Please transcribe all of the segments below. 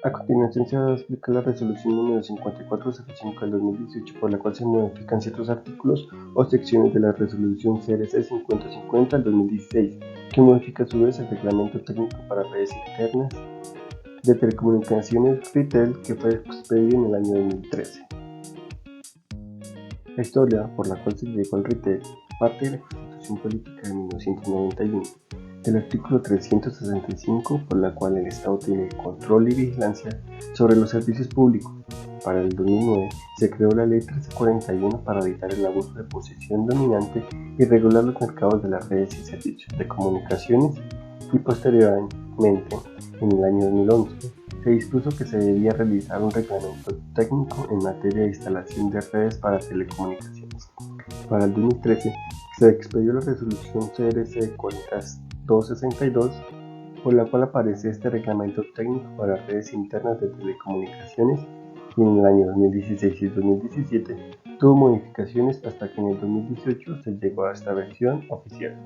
A continuación se va a explicar la resolución número 5405 del 2018, por la cual se modifican ciertos artículos o secciones de la resolución CRC 5050 del 2016, que modifica a su vez el reglamento técnico para redes internas de telecomunicaciones retail que fue expedido en el año 2013. La historia por la cual se llegó al retail parte de la Constitución Política de 1991, del artículo 365, por la cual el Estado tiene control y vigilancia sobre los servicios públicos. Para el 2009 se creó la Ley 1341 para evitar el abuso de posición dominante y regular los mercados de las redes y servicios de comunicaciones, y posteriormente, en el año 2011, se dispuso que se debía realizar un reglamento técnico en materia de instalación de redes para telecomunicaciones. Para el 2013 se expedió la resolución CRC 4262, por la cual aparece este reglamento técnico para redes internas de telecomunicaciones, y en el año 2016 y 2017 tuvo modificaciones hasta que en el 2018 se llegó a esta versión oficial.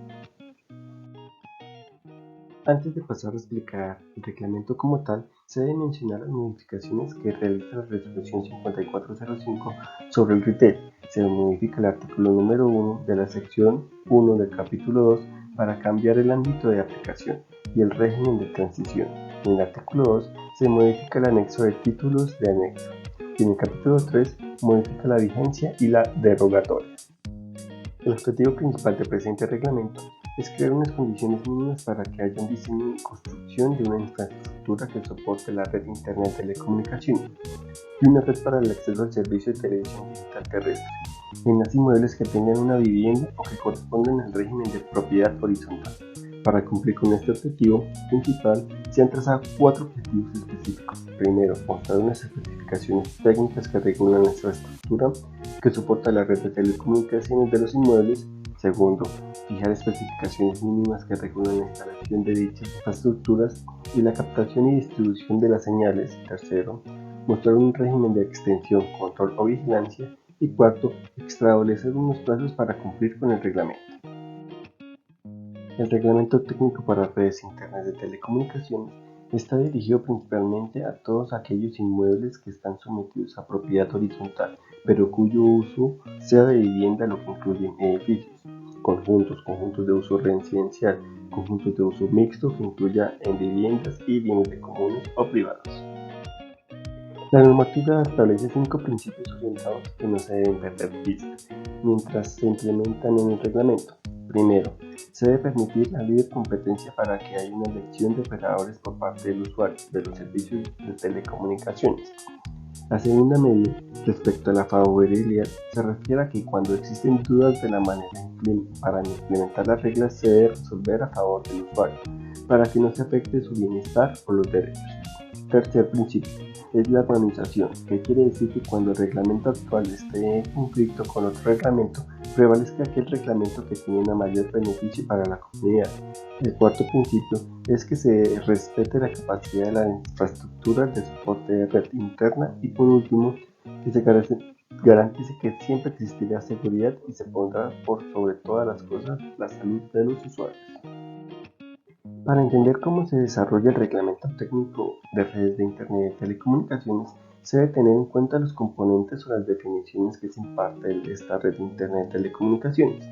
Antes de pasar a explicar el reglamento como tal, se deben mencionar las modificaciones que realiza la resolución 5405 sobre el retail. Se modifica el artículo número 1 de la sección 1 del capítulo 2 para cambiar el ámbito de aplicación y el régimen de transición. En el artículo 2 se modifica el anexo de títulos de anexo, y en el capítulo 3 modifica la vigencia y la derogatoria. El objetivo principal del presente reglamento es crear unas condiciones mínimas para que haya un diseño y construcción de una infraestructura que soporte la red Internet de telecomunicaciones y una red para el acceso al servicio de televisión digital terrestre en las inmuebles que tengan una vivienda o que correspondan al régimen de propiedad horizontal. Para cumplir con este objetivo principal, se han trazado 4 objetivos específicos. Primero, mostrar unas especificaciones técnicas que regulan la infraestructura que soporta la red de telecomunicaciones de los inmuebles. Segundo, fijar especificaciones mínimas que regulan la instalación de dichas infraestructuras y la captación y distribución de las señales. Tercero, mostrar un régimen de extensión, control o vigilancia. Y cuarto, establecer unos plazos para cumplir con el reglamento. El reglamento técnico para redes internas de telecomunicaciones está dirigido principalmente a todos aquellos inmuebles que están sometidos a propiedad horizontal, pero cuyo uso sea de vivienda, lo que incluyen edificios, conjuntos de uso residencial, conjuntos de uso mixto que incluya en viviendas y bienes de comunes o privados. La normativa establece 5 principios orientados que no se deben perder de vista mientras se implementan en el reglamento. Primero, se debe permitir la libre competencia para que haya una elección de operadores por parte del usuario de los servicios de telecomunicaciones. La segunda medida, respecto a la favorabilidad, se refiere a que cuando existen dudas de la manera para implementar las reglas, se debe resolver a favor del usuario, para que no se afecte su bienestar o los derechos. Tercer principio es la armonización, que quiere decir que cuando el reglamento actual esté en conflicto con otro reglamento, prevalezca aquel reglamento que tiene un mayor beneficio para la comunidad. El cuarto principio es que se respete la capacidad de la infraestructura de soporte de red interna, y por último, que se garantice que siempre existirá seguridad y se pondrá por sobre todas las cosas la salud de los usuarios. Para entender cómo se desarrolla el reglamento técnico de redes de Internet de telecomunicaciones, se debe tener en cuenta los componentes o las definiciones que se imparten de esta red de Internet de telecomunicaciones.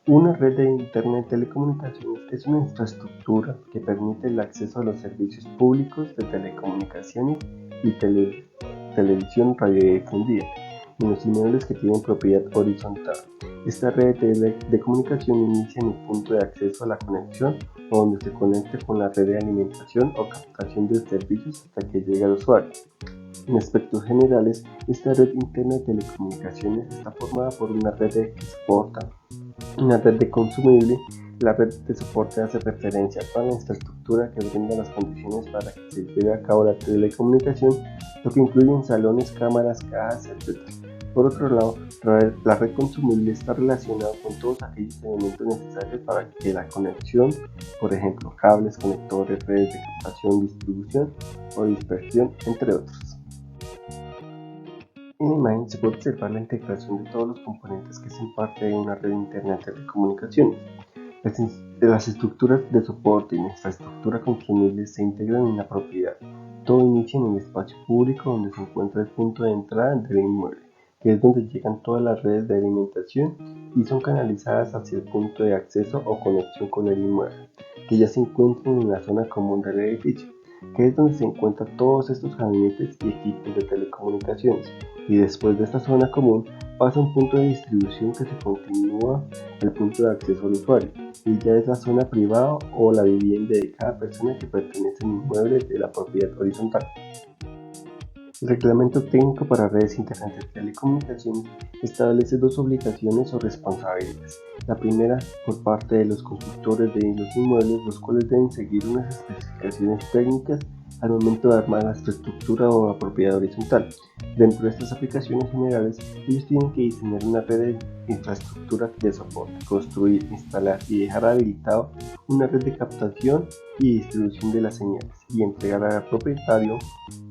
Una red de Internet de telecomunicaciones es una infraestructura que permite el acceso a los servicios públicos de telecomunicaciones y televisión radiodifundida en los inmuebles que tienen propiedad horizontal. Esta red de comunicación inicia en el punto de acceso a la conexión o donde se conecte con la red de alimentación o captación de servicios hasta que llegue al usuario. En aspectos generales, esta red interna de telecomunicaciones está formada por una red que soporta una red de consumible. La red de soporte hace referencia a toda la infraestructura que brinda las condiciones para que se lleve a cabo la telecomunicación, lo que incluye salones, cámaras, cajas, etc. Por otro lado, la red consumible está relacionada con todos aquellos elementos necesarios para que la conexión, por ejemplo, cables, conectores, redes de captación, distribución o dispersión, entre otros. En la imagen se puede observar la integración de todos los componentes que hacen parte de una red de Internet de telecomunicaciones. Las estructuras de soporte y la infraestructura consumible se integran en la propiedad. Todo inicia en el espacio público donde se encuentra el punto de entrada del inmueble, que es donde llegan todas las redes de alimentación y son canalizadas hacia el punto de acceso o conexión con el inmueble, que ya se encuentran en la zona común del edificio, que es donde se encuentran todos estos gabinetes y equipos de telecomunicaciones, y después de esta zona común pasa un punto de distribución que se continúa al punto de acceso al usuario, y ya es la zona privada o la vivienda de cada persona que pertenece al inmueble de la propiedad horizontal. El Reglamento Técnico para Redes Internet de Telecomunicaciones establece dos obligaciones o responsabilidades. La primera, por parte de los constructores de los inmuebles, los cuales deben seguir unas especificaciones técnicas al momento de armar la estructura o la propiedad horizontal. Dentro de estas aplicaciones generales, ellos tienen que diseñar una red de infraestructura de soporte, construir, instalar y dejar habilitado una red de captación y distribución de las señales y entregar al propietario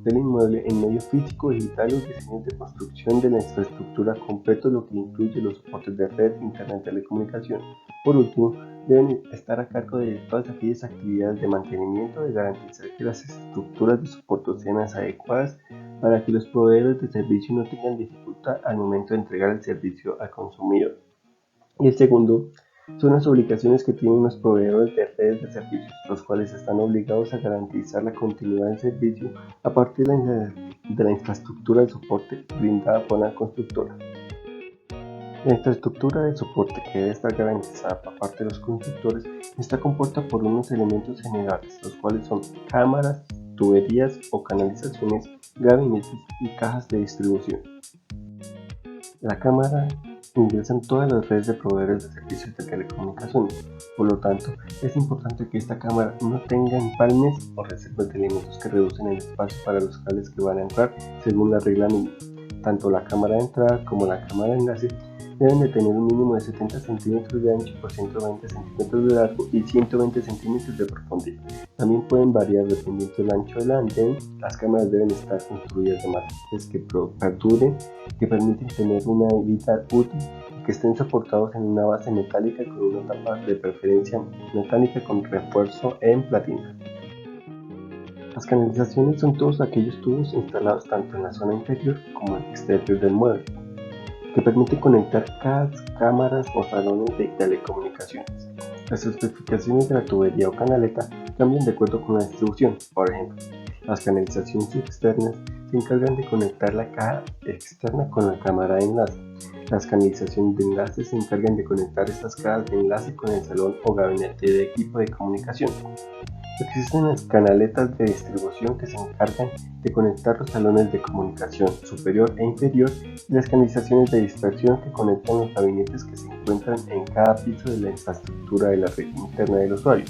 del inmueble en medio físico o digital los diseños de construcción de la infraestructura completo, lo que incluye los soportes de red, internet, telecomunicación. Por último, deben estar a cargo de todas aquellas actividades de mantenimiento, de garantizar que las estructuras de soporte sean las adecuadas para que los proveedores de servicio no tengan dificultad al momento de entregar el servicio al consumidor. Y el segundo son las obligaciones que tienen los proveedores de redes de servicios, los cuales están obligados a garantizar la continuidad del servicio a partir de la infraestructura de soporte brindada por la constructora. La infraestructura de soporte que debe estar garantizada por parte de los constructores está compuesta por unos elementos generales, los cuales son cámaras, tuberías o canalizaciones, gabinetes y cajas de distribución. La cámara ingresa en todas las redes de proveedores de servicios de telecomunicaciones. Por lo tanto, es importante que esta cámara no tenga empalmes o reservas de elementos que reducen el espacio para los cables que van a entrar según la regla mínima. Tanto la cámara de entrada como la cámara de enlace deben de tener un mínimo de 70 centímetros de ancho por 120 centímetros de largo y 120 centímetros de profundidad. También pueden variar dependiendo del ancho de la antena. Las cámaras deben estar construidas de materiales que perduren, que permiten tener una vida útil y que estén soportados en una base metálica con una tapa de preferencia metálica con refuerzo en platino. Las canalizaciones son todos aquellos tubos instalados tanto en la zona interior como en el exterior del mueble, que permite conectar cámaras o salones de telecomunicaciones. Las especificaciones de la tubería o canaleta cambian de acuerdo con la distribución. Por ejemplo, las canalizaciones externas se encargan de conectar la caja externa con la cámara de enlace. Las canalizaciones de enlace se encargan de conectar estas cajas de enlace con el salón o gabinete de equipo de comunicación. Existen las canaletas de distribución que se encargan de conectar los salones de comunicación superior e inferior y las canalizaciones de dispersión que conectan los gabinetes que se encuentran en cada piso de la infraestructura de la red interna del usuario.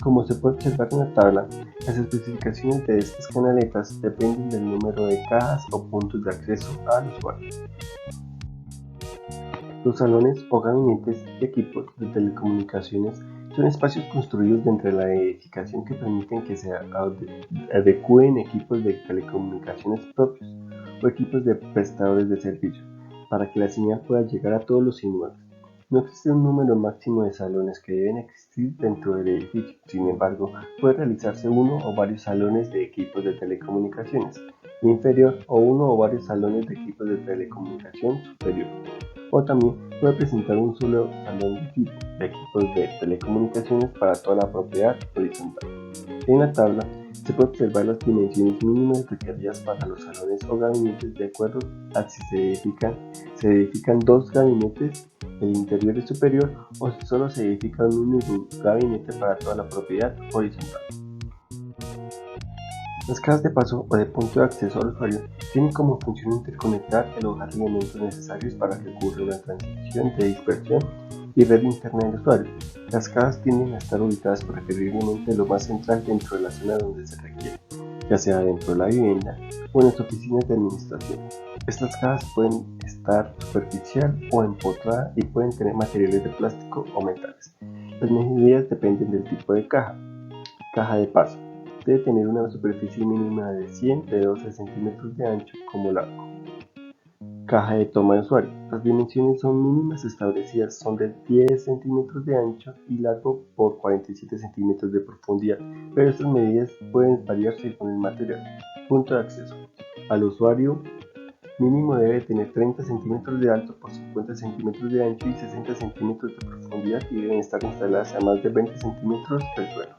Como se puede observar en la tabla, las especificaciones de estas canaletas dependen del número de cajas o puntos de acceso al usuario. Los salones o gabinetes de equipos de telecomunicaciones son espacios construidos dentro de la edificación que permiten que se adecúen equipos de telecomunicaciones propios o equipos de prestadores de servicios para que la señal pueda llegar a todos los inmuebles. No existe un número máximo de salones que deben existir dentro del edificio. Sin embargo, puede realizarse uno o varios salones de equipos de telecomunicaciones inferior o uno o varios salones de equipos de telecomunicación superior. O también puede presentar un solo salón de equipos de telecomunicaciones para toda la propiedad horizontal. En la tabla se puede observar las dimensiones mínimas requeridas para los salones o gabinetes de acuerdo a si se edifican dos gabinetes, el interior y superior, o si solo se edifica un único gabinete para toda la propiedad horizontal. Las cajas de paso o de punto de acceso al usuario tienen como función interconectar y alojar elementos necesarios para que ocurra una transición de dispersión y red interna del usuario. Las cajas tienden a estar ubicadas preferiblemente lo más central dentro de la zona donde se requiere, ya sea dentro de la vivienda o en las oficinas de administración. Estas cajas pueden estar superficial o empotrada y pueden tener materiales de plástico o metales. Las medidas dependen del tipo de caja. Caja de paso debe tener una superficie mínima de 100 de 12 centímetros de ancho como largo. Caja de toma de usuario. Las dimensiones son mínimas establecidas, son de 10 centímetros de ancho y largo por 47 centímetros de profundidad, pero estas medidas pueden variar según el material. Punto de acceso. Al usuario mínimo debe tener 30 centímetros de alto por 50 centímetros de ancho y 60 centímetros de profundidad y deben estar instaladas a más de 20 centímetros del suelo.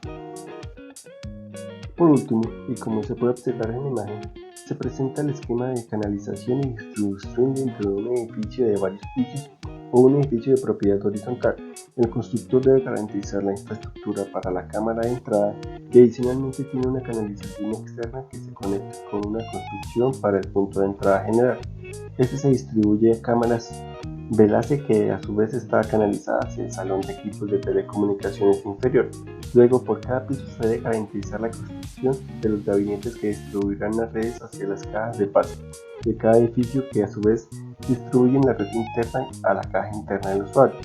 Por último, y como se puede observar en la imagen, se presenta el esquema de canalización y distribución dentro de un edificio de varios pisos o un edificio de propiedad horizontal. El constructor debe garantizar la infraestructura para la cámara de entrada y adicionalmente tiene una canalización externa que se conecta con una construcción para el punto de entrada general. Este se distribuye a cámaras Velase, que a su vez está canalizada hacia el salón de equipos de telecomunicaciones inferior. Luego, por cada piso se debe garantizar la construcción de los gabinetes que distribuirán las redes hacia las cajas de paso de cada edificio, que a su vez distribuyen la red interna a la caja interna del usuario.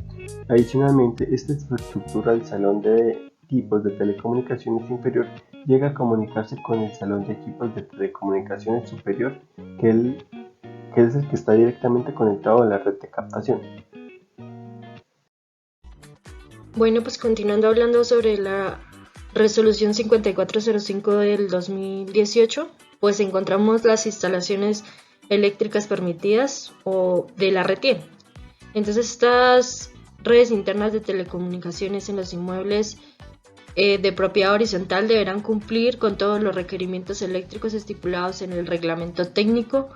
Adicionalmente, esta infraestructura del salón de equipos de telecomunicaciones inferior llega a comunicarse con el salón de equipos de telecomunicaciones superior, que es el que está directamente conectado a la red de captación. Bueno, pues continuando hablando sobre la resolución 5405 del 2018, pues encontramos las instalaciones eléctricas permitidas o de la red TIE. Entonces estas redes internas de telecomunicaciones en los inmuebles de propiedad horizontal deberán cumplir con todos los requerimientos eléctricos estipulados en el reglamento técnico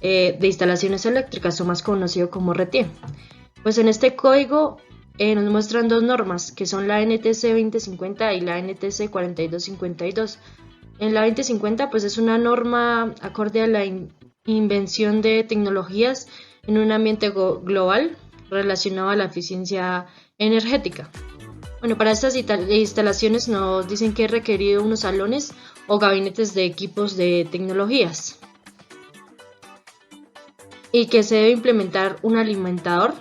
de instalaciones eléctricas, o más conocido como RETIE. Pues en este código nos muestran dos normas, que son la NTC 2050 y la NTC 4252. En la 2050 pues es una norma acorde a la invención de tecnologías en un ambiente global relacionado a la eficiencia energética. Bueno, para estas instalaciones nos dicen que es requerido unos salones o gabinetes de equipos de tecnologías y que se debe implementar un alimentador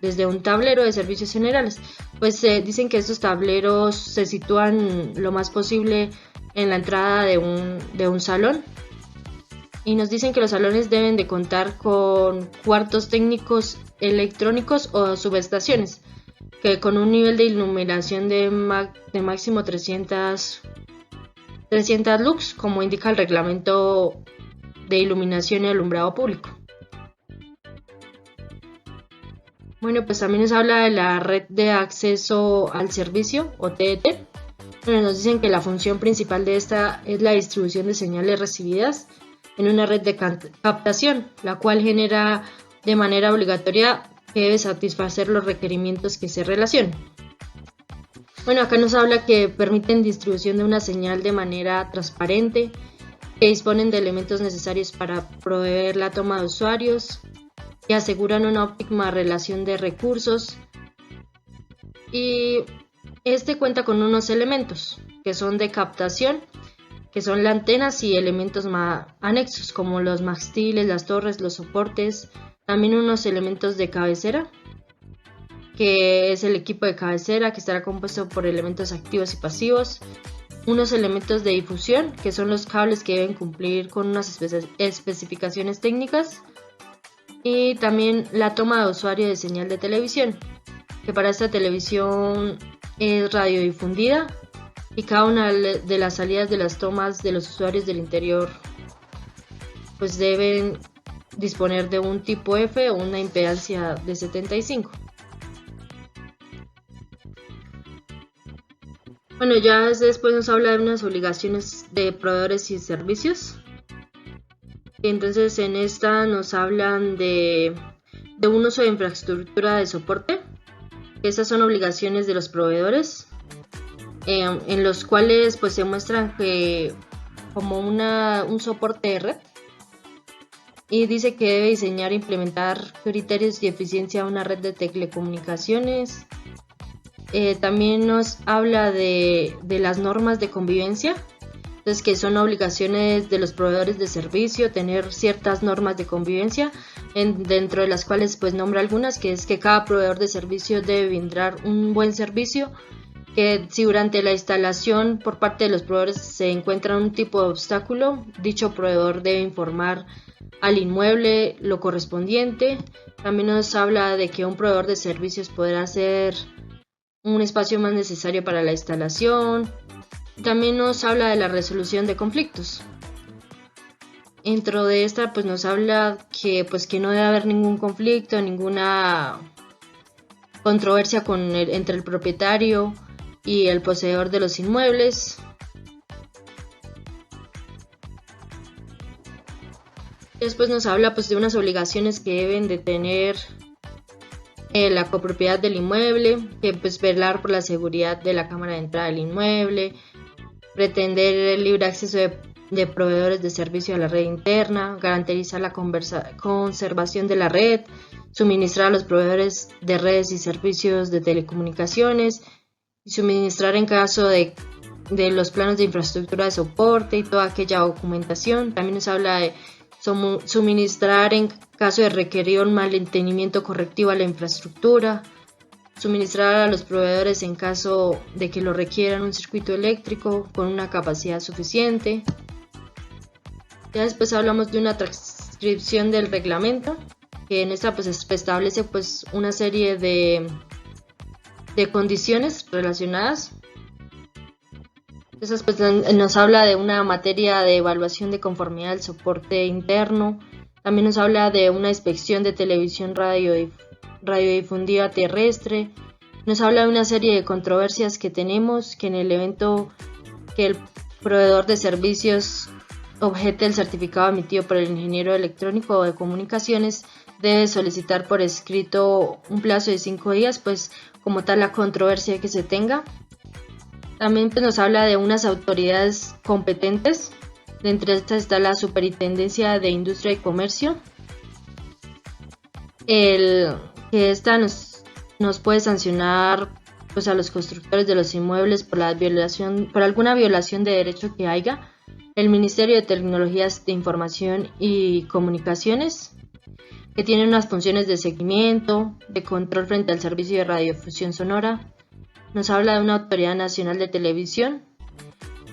desde un tablero de servicios generales. Pues dicen que estos tableros se sitúan lo más posible en la entrada de un salón, y nos dicen que los salones deben de contar con cuartos técnicos electrónicos o subestaciones, que con un nivel de iluminación de máximo 300 lux, como indica el reglamento de iluminación y alumbrado público. Bueno, pues también nos habla de la red de acceso al servicio, o TET. Bueno, nos dicen que la función principal de esta es la distribución de señales recibidas en una red de captación, la cual genera de manera obligatoria que debe satisfacer los requerimientos que se relacionen. Bueno, acá nos habla que permiten distribución de una señal de manera transparente, que disponen de elementos necesarios para proveer la toma de usuarios, que aseguran una óptima relación de recursos, y este cuenta con unos elementos que son de captación, que son las antenas y elementos anexos como los mástiles, las torres, los soportes, también unos elementos de cabecera, que es el equipo de cabecera, que estará compuesto por elementos activos y pasivos, unos elementos de difusión, que son los cables que deben cumplir con unas especificaciones técnicas, y también la toma de usuario de señal de televisión, que para esta televisión es radiodifundida, y cada una de las salidas de las tomas de los usuarios del interior pues deben disponer de un tipo F o una impedancia de 75. Bueno, ya después nos habla de unas obligaciones de proveedores y servicios. Entonces en esta nos hablan de un uso de infraestructura de soporte. Estas son obligaciones de los proveedores, en los cuales pues se muestran que como un soporte de red, y dice que debe diseñar e implementar criterios de eficiencia a una red de telecomunicaciones. También nos habla de las normas de convivencia. Entonces, que son obligaciones de los proveedores de servicio tener ciertas normas de convivencia, dentro de las cuales pues nombra algunas, que es que cada proveedor de servicio debe brindar un buen servicio, que si durante la instalación por parte de los proveedores se encuentra un tipo de obstáculo, dicho proveedor debe informar al inmueble lo correspondiente. También nos habla de que un proveedor de servicios podrá ser un espacio más necesario para la instalación. También nos habla de la resolución de conflictos. Dentro de esta pues nos habla que no debe haber ningún conflicto, ninguna controversia entre el propietario y el poseedor de los inmuebles. Después nos habla de unas obligaciones que deben de tener la copropiedad del inmueble, que velar por la seguridad de la cámara de entrada del inmueble, pretender el libre acceso de proveedores de servicio a la red interna, garantizar la conservación de la red, suministrar a los proveedores de redes y servicios de telecomunicaciones y suministrar en caso de los planos de infraestructura de soporte y toda aquella documentación. También nos habla de suministrar en caso de requerir un mantenimiento correctivo a la infraestructura, suministrar a los proveedores en caso de que lo requieran un circuito eléctrico con una capacidad suficiente. Ya después hablamos de una transcripción del reglamento, que en esta establece una serie de condiciones relacionadas. Esas nos habla de una materia de evaluación de conformidad del soporte interno. También nos habla de una inspección de televisión radiodifundida terrestre. Nos habla de una serie de controversias que tenemos, que en el evento que el proveedor de servicios objete el certificado emitido por el ingeniero electrónico o de comunicaciones, debe solicitar por escrito un plazo de 5 días, como tal la controversia que se tenga. También nos habla de unas autoridades competentes. De entre estas está la Superintendencia de Industria y Comercio, que esta nos puede sancionar a los constructores de los inmuebles por alguna violación de derecho que haya. El Ministerio de Tecnologías de Información y Comunicaciones, que tiene unas funciones de seguimiento, de control frente al servicio de radiodifusión sonora. Nos habla de una Autoridad Nacional de Televisión,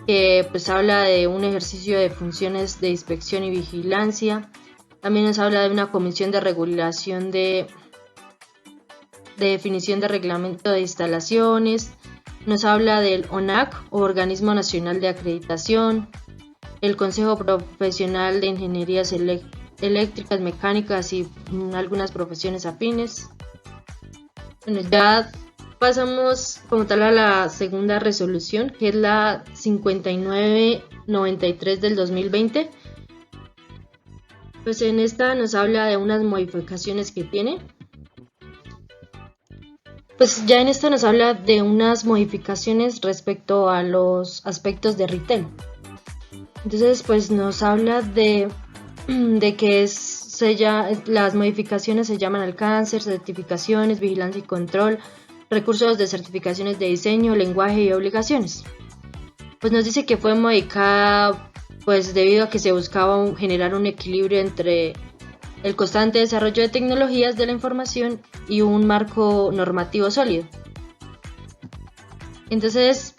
que habla de un ejercicio de funciones de inspección y vigilancia. También nos habla de una comisión de regulación de definición de reglamento de instalaciones. Nos habla del ONAC, o Organismo Nacional de Acreditación, el Consejo Profesional de Ingenierías Eléctricas, Mecánicas y algunas profesiones afines. Bueno, ya pasamos como tal a la segunda resolución, que es la 5993 del 2020. En esta nos habla de unas modificaciones que tiene. Ya en esta nos habla de unas modificaciones respecto a los aspectos de retail. Entonces, nos habla de que las modificaciones se llaman alcance, certificaciones, vigilancia y control, recursos de certificaciones de diseño, lenguaje y obligaciones. Nos dice que fue modificada debido a que se buscaba generar un equilibrio entre el constante desarrollo de tecnologías de la información y un marco normativo sólido. Entonces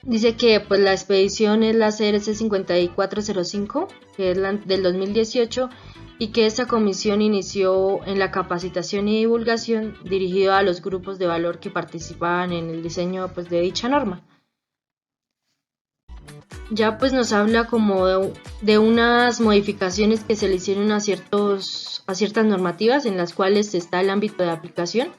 dice que la expedición es la CRC 5405, que es del 2018, y que esta comisión inició en la capacitación y divulgación dirigido a los grupos de valor que participaban en el diseño de dicha norma. Ya nos habla como de unas modificaciones que se le hicieron a ciertas normativas en las cuales está el ámbito de aplicación.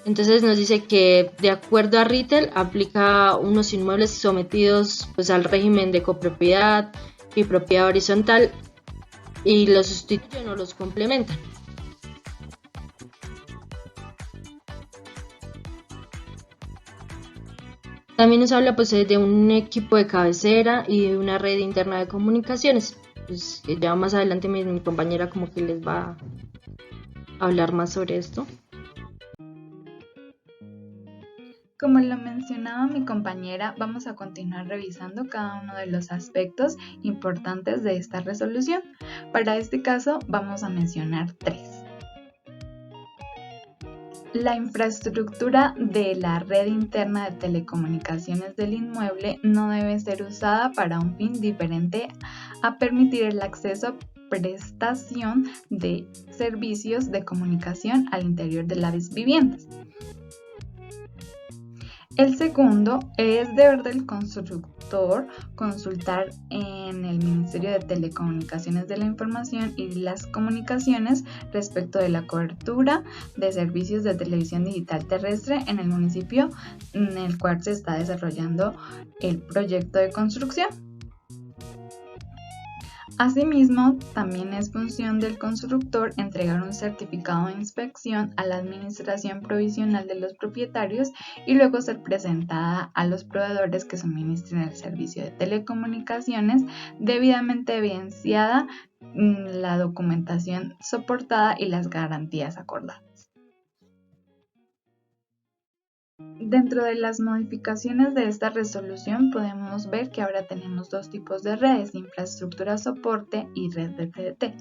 Entonces nos dice que de acuerdo a retail aplica unos inmuebles sometidos al régimen de copropiedad y propiedad horizontal y los sustituyen o los complementan. También nos habla de un equipo de cabecera y de una red interna de comunicaciones. Ya más adelante mi compañera como que les va a hablar más sobre esto. Como lo mencionaba mi compañera, vamos a continuar revisando cada uno de los aspectos importantes de esta resolución. Para este caso vamos a mencionar 3. La infraestructura de la red interna de telecomunicaciones del inmueble no debe ser usada para un fin diferente a permitir el acceso a prestación de servicios de comunicación al interior de las viviendas. El segundo es deber del constructor consultar en el Ministerio de Telecomunicaciones de la Información y las Comunicaciones respecto de la cobertura de servicios de televisión digital terrestre en el municipio en el cual se está desarrollando el proyecto de construcción. Asimismo, también es función del constructor entregar un certificado de inspección a la administración provisional de los propietarios y luego ser presentada a los proveedores que suministren el servicio de telecomunicaciones, debidamente evidenciada la documentación soportada y las garantías acordadas. Dentro de las modificaciones de esta resolución podemos ver que ahora tenemos dos tipos de redes, infraestructura soporte y red de TDT.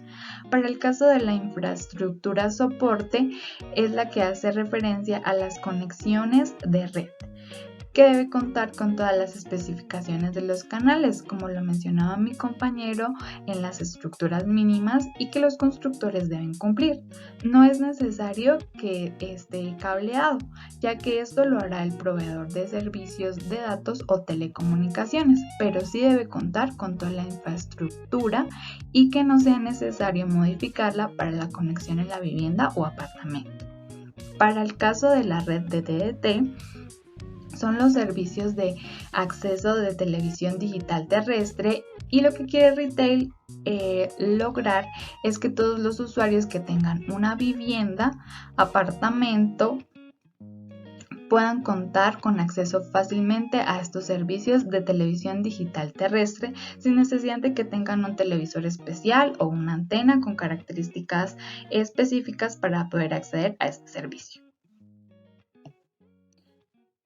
Para el caso de la infraestructura soporte es la que hace referencia a las conexiones de red, que debe contar con todas las especificaciones de los canales, como lo mencionaba mi compañero, en las estructuras mínimas y que los constructores deben cumplir. No es necesario que esté cableado, ya que esto lo hará el proveedor de servicios de datos o telecomunicaciones, pero sí debe contar con toda la infraestructura y que no sea necesario modificarla para la conexión en la vivienda o apartamento. Para el caso de la red de TDT, son los servicios de acceso de televisión digital terrestre y lo que quiere Retail lograr es que todos los usuarios que tengan una vivienda, apartamento, puedan contar con acceso fácilmente a estos servicios de televisión digital terrestre sin necesidad de que tengan un televisor especial o una antena con características específicas para poder acceder a este servicio.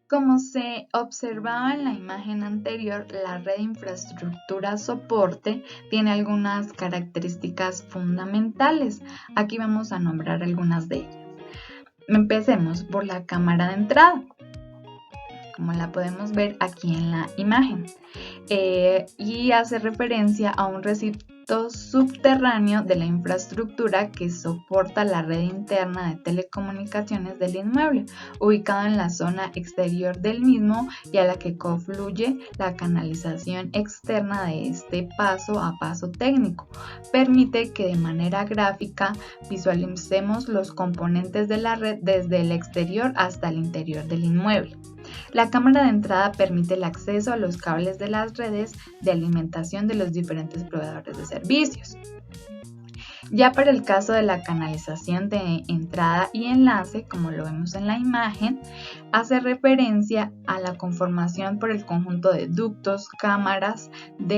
Como se observaba en la imagen anterior, la red de infraestructura soporte tiene algunas características fundamentales. Aquí vamos a nombrar algunas de ellas. Empecemos por la cámara de entrada, como la podemos ver aquí en la imagen, y hace referencia a un recinto subterráneo de la infraestructura que soporta la red interna de telecomunicaciones del inmueble, ubicado en la zona exterior del mismo y a la que confluye la canalización externa de este paso a paso técnico. Permite que de manera gráfica visualicemos los componentes de la red desde el exterior hasta el interior del inmueble. La cámara de entrada permite el acceso a los cables de las redes de alimentación de los diferentes proveedores de servicios. Ya para el caso de la canalización de entrada y enlace, como lo vemos en la imagen, hace referencia a la conformación por el conjunto de ductos, cámaras de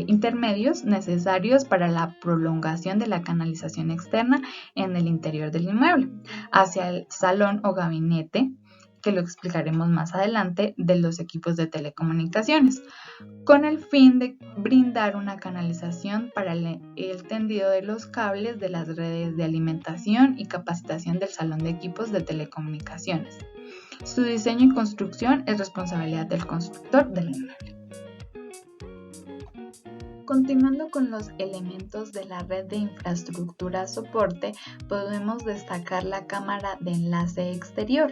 intermedios necesarios para la prolongación de la canalización externa en el interior del inmueble, hacia el salón o gabinete, que lo explicaremos más adelante, de los equipos de telecomunicaciones, con el fin de brindar una canalización para el tendido de los cables de las redes de alimentación y capacitación del salón de equipos de telecomunicaciones. Su diseño y construcción es responsabilidad del constructor del inmueble. Continuando con los elementos de la red de infraestructura soporte, podemos destacar la cámara de enlace exterior.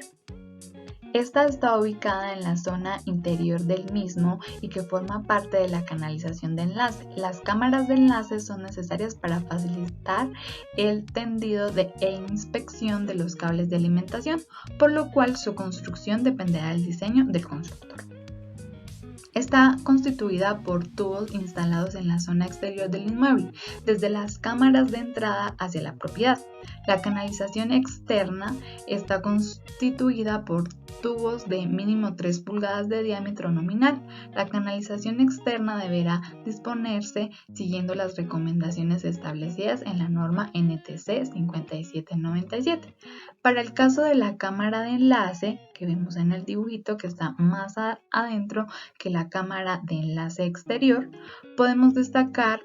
Esta está ubicada en la zona interior del mismo y que forma parte de la canalización de enlace. Las cámaras de enlace son necesarias para facilitar el tendido e inspección de los cables de alimentación, por lo cual su construcción dependerá del diseño del constructor. Está constituida por tubos instalados en la zona exterior del inmueble, desde las cámaras de entrada hacia la propiedad. La canalización externa está constituida por tubos de mínimo 3 pulgadas de diámetro nominal. La canalización externa deberá disponerse siguiendo las recomendaciones establecidas en la norma NTC 5797. Para el caso de la cámara de enlace, que vemos en el dibujito que está más adentro que la cámara de enlace exterior, podemos destacar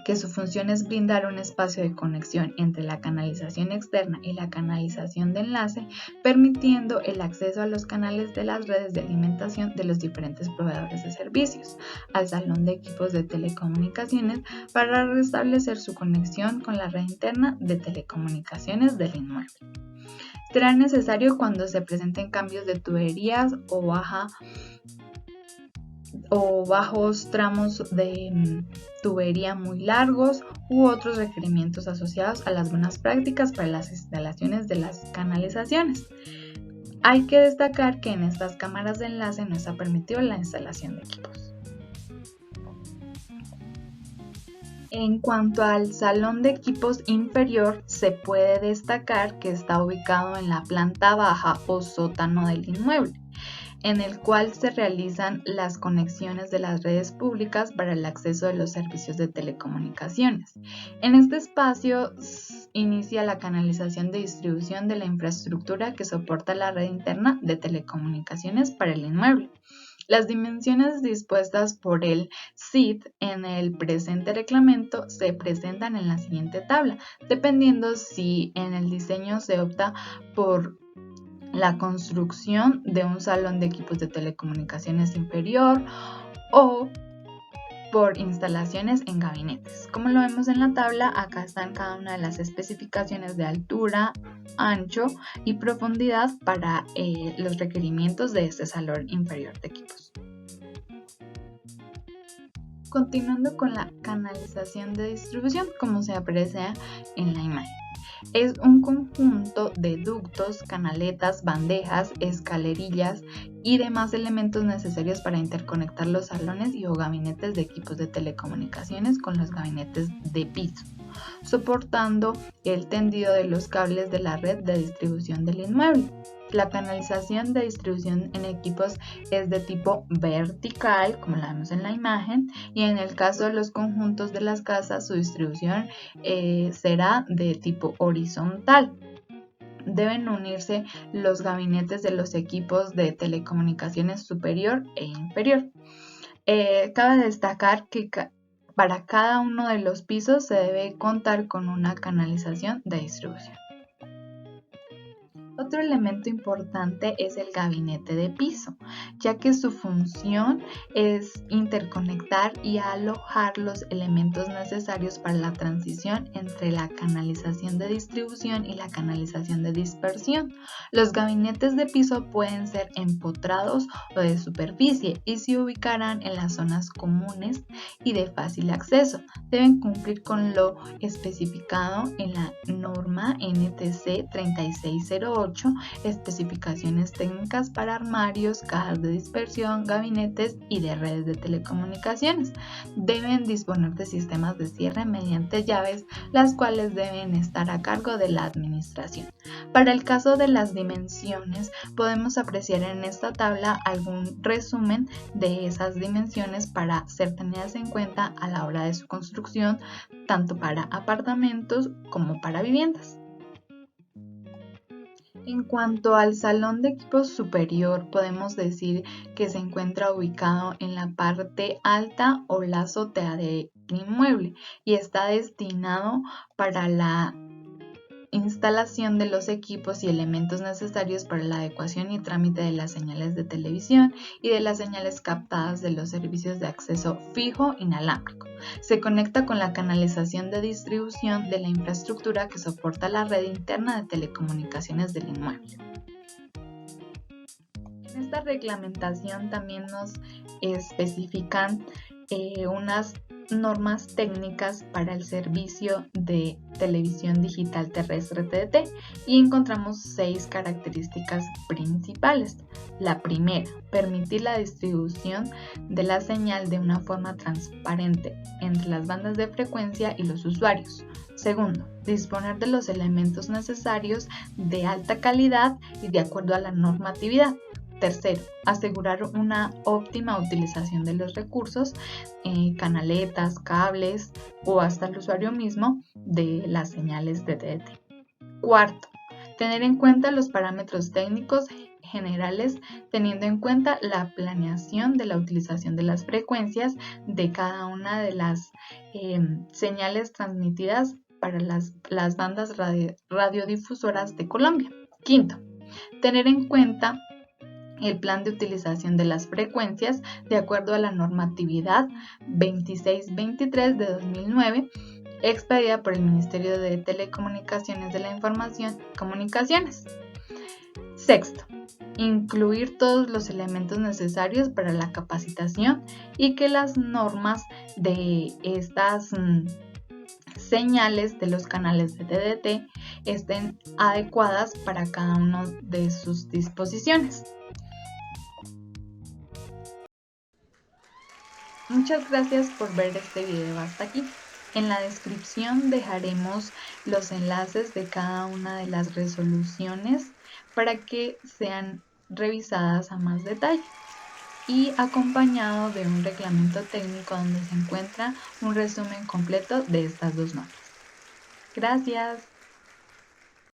que su función es brindar un espacio de conexión entre la canalización externa y la canalización de enlace, permitiendo el acceso a los canales de las redes de alimentación de los diferentes proveedores de servicios al salón de equipos de telecomunicaciones para restablecer su conexión con la red interna de telecomunicaciones del inmueble. Será necesario cuando se presenten cambios de tuberías o bajos tramos de tubería muy largos u otros requerimientos asociados a las buenas prácticas para las instalaciones de las canalizaciones. Hay que destacar que en estas cámaras de enlace no está permitido la instalación de equipos. En cuanto al salón de equipos inferior, se puede destacar que está ubicado en la planta baja o sótano del inmueble, en el cual se realizan las conexiones de las redes públicas para el acceso de los servicios de telecomunicaciones. En este espacio inicia la canalización de distribución de la infraestructura que soporta la red interna de telecomunicaciones para el inmueble. Las dimensiones dispuestas por el CID en el presente reglamento se presentan en la siguiente tabla, dependiendo si en el diseño se opta por la construcción de un salón de equipos de telecomunicaciones inferior o por instalaciones en gabinetes. Como lo vemos en la tabla, acá están cada una de las especificaciones de altura, ancho y profundidad para los requerimientos de este salón inferior de equipos. Continuando con la canalización de distribución, como se aprecia en la imagen. Es un conjunto de ductos, canaletas, bandejas, escalerillas y demás elementos necesarios para interconectar los salones y o gabinetes de equipos de telecomunicaciones con los gabinetes de piso, soportando el tendido de los cables de la red de distribución del inmueble. La canalización de distribución en equipos es de tipo vertical, como la vemos en la imagen, y en el caso de los conjuntos de las casas, su distribución será de tipo horizontal. Deben unirse los gabinetes de los equipos de telecomunicaciones superior e inferior. Cabe destacar que para cada uno de los pisos se debe contar con una canalización de distribución. Otro elemento importante es el gabinete de piso, ya que su función es interconectar y alojar los elementos necesarios para la transición entre la canalización de distribución y la canalización de dispersión. Los gabinetes de piso pueden ser empotrados o de superficie y se ubicarán en las zonas comunes y de fácil acceso. Deben cumplir con lo especificado en la norma NTC 3608, especificaciones técnicas para armarios, cajas de dispersión, gabinetes y de redes de telecomunicaciones. Deben disponer de sistemas de cierre mediante llaves, las cuales deben estar a cargo de la administración. Para el caso de las dimensiones, podemos apreciar en esta tabla algún resumen de esas dimensiones para ser tenidas en cuenta a la hora de su construcción, tanto para apartamentos como para viviendas. En cuanto al salón de equipos superior, podemos decir que se encuentra ubicado en la parte alta o la azotea del inmueble y está destinado para la instalación de los equipos y elementos necesarios para la adecuación y trámite de las señales de televisión y de las señales captadas de los servicios de acceso fijo inalámbrico. Se conecta con la canalización de distribución de la infraestructura que soporta la red interna de telecomunicaciones del inmueble. En esta reglamentación también nos especifican unas normas técnicas para el servicio de televisión digital terrestre TDT y encontramos 6 características principales. La primera, permitir la distribución de la señal de una forma transparente entre las bandas de frecuencia y los usuarios. Segundo, disponer de los elementos necesarios de alta calidad y de acuerdo a la normatividad. Tercero, asegurar una óptima utilización de los recursos, canaletas, cables o hasta el usuario mismo de las señales de TDT. Cuarto, tener en cuenta los parámetros técnicos generales, teniendo en cuenta la planeación de la utilización de las frecuencias de cada una de las señales transmitidas para las bandas radiodifusoras de Colombia. Quinto, tener en cuenta el plan de utilización de las frecuencias de acuerdo a la normatividad 2623 de 2009, expedida por el Ministerio de Telecomunicaciones de la Información y Comunicaciones. Sexto, incluir todos los elementos necesarios para la capacitación y que las normas de estas señales de los canales de TDT estén adecuadas para cada una de sus disposiciones. Muchas gracias por ver este video hasta aquí. En la descripción dejaremos los enlaces de cada una de las resoluciones para que sean revisadas a más detalle y acompañado de un reglamento técnico donde se encuentra un resumen completo de estas dos normas. Gracias.